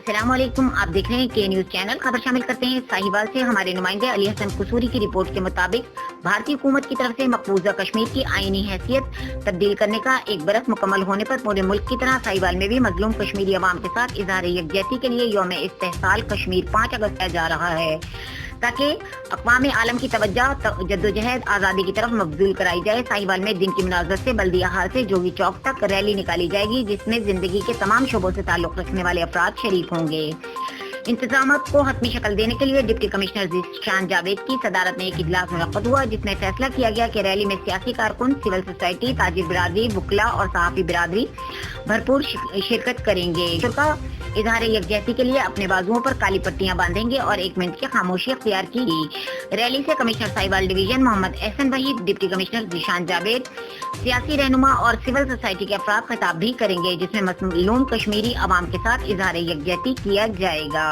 अस्सलाम वालेकुम। आप देख रहे हैं के न्यूज चैनल। खबर शामिल करते हैं साहिवाल से। हमारे नुमाइंदे अली हसन कसूरी की रिपोर्ट के मुताबिक भारतीय हुकूमत की तरफ से मकबूजा कश्मीर की आईनी हैसियत तब्दील करने का एक बरस मुकम्मल होने पर पूरे मुल्क की तरह साहिवाल में भी मजलूम कश्मीरी अवाम के साथ इजहार यकजहती के लिए यौम इस्तेहसाल कश्मीर 5 अगस्त जा रहा है, ताकि अक़वाम आलम की तवज्जो जद्दोजहद आज़ादी की तरफ मबज़ूल कराई जाए। साहिवाल में दिन की मुनाज़रत से बल्दिया हाल से जोगी चौक तक रैली निकाली जाएगी, जिसमें जिंदगी के तमाम शोबों से ताल्लुक़ रखने वाले अफराद शरीक होंगे। इंतजामात को हतमी शक्ल देने के लिए डिप्टी कमिश्नर ज़ीशान जावेद की सदारत में एक इजलास मुनक़्क़द हुआ, जिसमें फैसला किया गया कि रैली में सियासी कारकुन, सिविल सोसाइटी, ताजिर बिरादरी, वुकला और सहाफ़ी बिरादरी भरपूर शिरकत करेंगे। इजहार यकजहती के लिए अपने बाजुओं पर काली पट्टियां बांधेंगे और 1 मिनट की खामोशी अख्तियार की गई। रैली से commissioner Sahiwal division Mohammad Ahsan Waheed, deputy commissioner Zeeshan Javed, सियासी रहनुमा और सिविल सोसाइटी के अफराद खिताब भी करेंगे, जिसमें मज़लूम कश्मीरी अवाम के साथ इजहार यकजहती किया जाएगा।